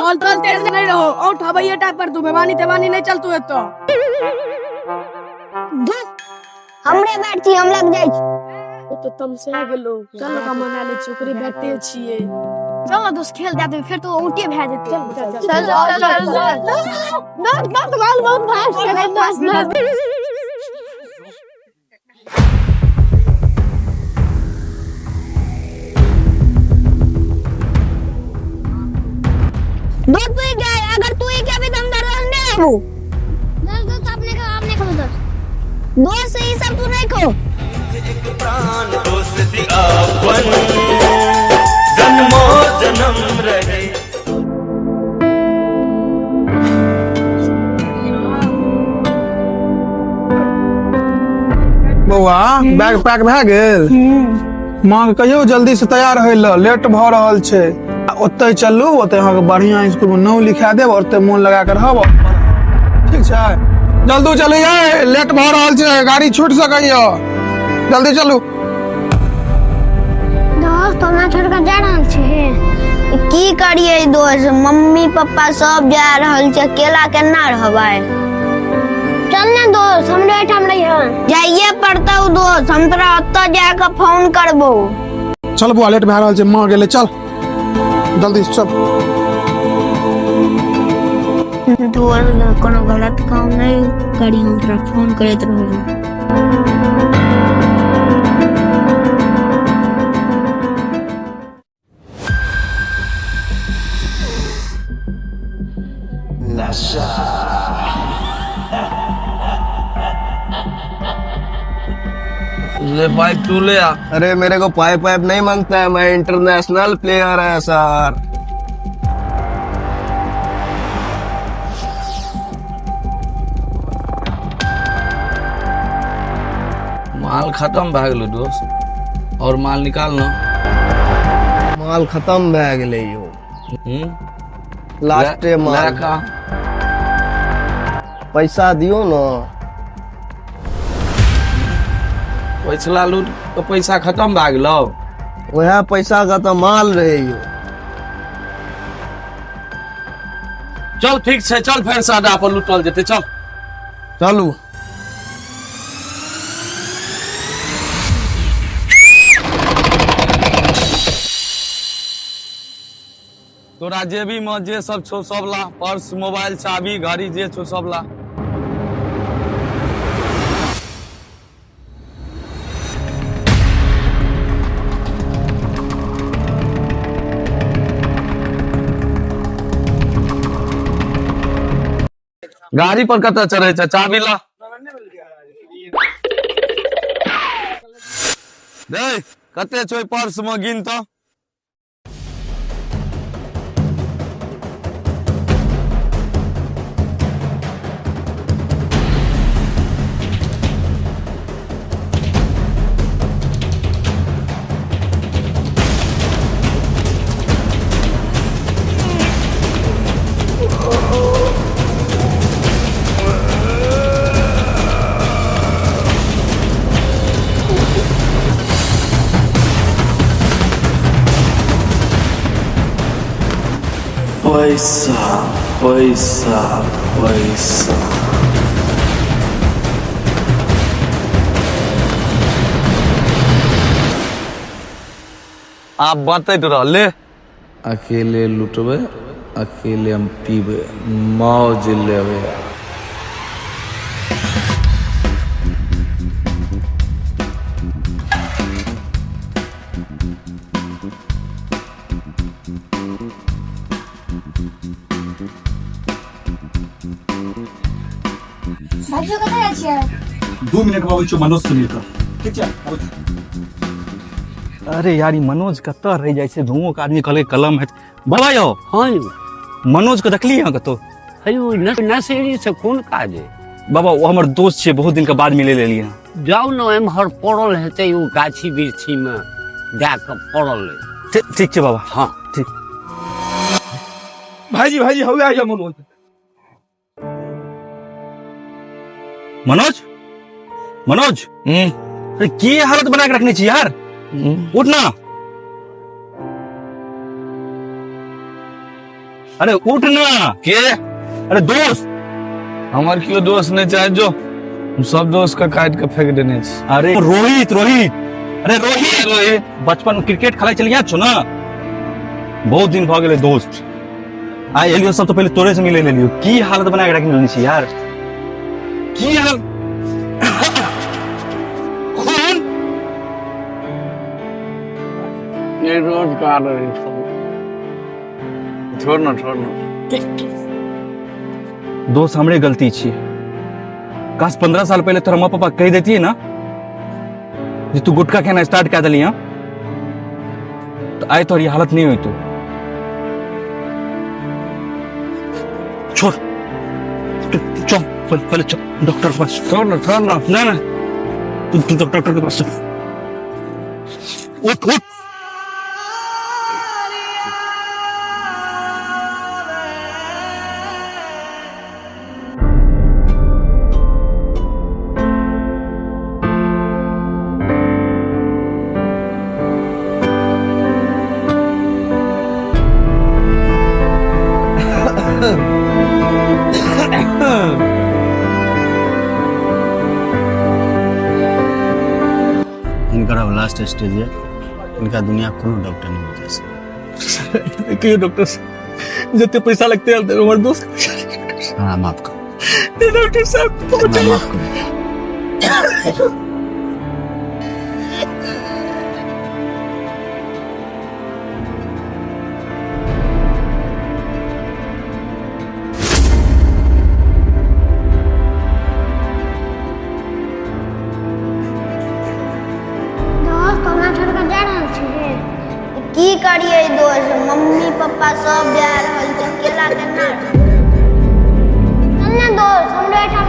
चल चल तेरे से नहीं रहो और ठबैया टाइप पर तू बेमानी तेमानी नहीं चल तू एक तो हमरे बैठ छी हम लग जाई तो तुम से आ गेलो चल का मना ले छोकरी बैठे छिए चल ना दोस्त खेल जाते फिर तो उल्टी भे देते चल बहुत भाग दोस्त तू क्या है अगर तू ही क्या भी दमदार रहने हो दोस्त आपने खो दोस्त ये सब तू नहीं खो एक प्राण दोस्ती अपन जन्मों जन्म रहे। बौआ बैग पैक भए गेल माँ के कहियो जल्दी से तैयार होइ ल लेट भ रहल छै ओते चलू ओते अहाँके बढ़िया स्कूल में नाम लिखा देब और ओते मन लगा के रहब ठीक छै जल्दी चलिए लेट भ रहल छै गाड़ी छूट सकैया जल्दी चलू दोस्त हमरा छोड़ के जा रहल छै की करिए दोस्त मम्मी पापा सब जा रहल छै अकेला केना रहबै चल ना दोस्त हमरे ठाम रहिए जाइए पड़ता दोस्त हम तोरा ओत्ता जाके फोन करबो चल बौआ लेट भए रहल छै माँ गेले चल जल्दी से चल तोर कोनो गलत काम नहीं करी हम तोरा फोन करैत रहू ले पाइप तू ले आ। अरे मेरे को पाइप वाइप नहीं मांगता है, मैं इंटरनेशनल प्लेयर है सर। माल खत्म भए गेलो दोस्त और माल निकाल ना। माल खत्म भए गेले यो लास्टे माल का पैसा दियो ना। पैसा लूट तो पैसा खत्म भए गेलो वह पैसा का तो माल रहे यो। चल ठीक से चल फिर सादा पर लूटल जेते चल चलू तोरा जेबी में जे सब छो सब ला पर्स मोबाइल चाबी गाड़ी जे छो सब ला। गाड़ी पर कत चढ़े छै चाबी ला दे कते छो पर्स में गिन तो। पैसा पैसा पैसा आप बतैत रहले अकेले लुटबे अकेले हम पीबे मौज लेबे। भाइयों कतऽ जाइ छियै 2 मिनट में आबै मनोज से मिलकर ठीक छै। अरे यार ई मनोज कतऽ रह जाइ छै धुओं के आदमी कहले कलम है बाबा यौ हाँ मनोज के देखली अहाँ कतो हेलो नशेड़ी से कोन काज है बाबा वो हमर दोस्त छै बहुत दिन के बाद मिले लेलिए जाउ न एम्हर पड़ल हेतै ओ गाछी बिरछी में जाके पड़ल है। ठीक छै बाबा हाँ ठीक भाईजी भाईजी हवे आ मनोज मनोज मनोज अरे की हालत बना के रखने छी यार उठ ना अरे उठ ना। के अरे दोस्त, हमार क्यों दोस्त नहीं चाहे जो हम सब दोस्त का काट के फेंक देने छी। अरे रोहित रोहित, अरे रोहित रोहित, बचपन में क्रिकेट खेला चल गया छो ना, बहुत दिन भ गेले दोस्त। आइ एलियो सब तो पहले तोरे से मिले लियो। की हालत बना के रखने छी यार, की हाल। खून ये रोज का रही छोड़ ना दोस्त, हमरे गलती छी। काश 15 साल पहले तोरा माँ पापा कह देती है ना जे तू गुटखा खाना स्टार्ट कर दिली, तो आए तो ये हालत नहीं हुई। तू छोड़, चल पहले चल डॉक्टर के पास। छोड़ ना ना तू डॉक्टर के पास चल। उठ। इनका लास्ट स्टेज है, इनका दुनिया कोनो डॉक्टर नहीं बचा सकता। देखिए डॉक्टर साहब, जितने पैसा लगते हैं हमारे दोस्त। हाँ माफ करो डॉक्टर साहब, माफ करो। की करिए दोस्त, मम्मी पापा सब जा रहल छै, अकेला केना। चल ना दोस्त, हमरे ठाम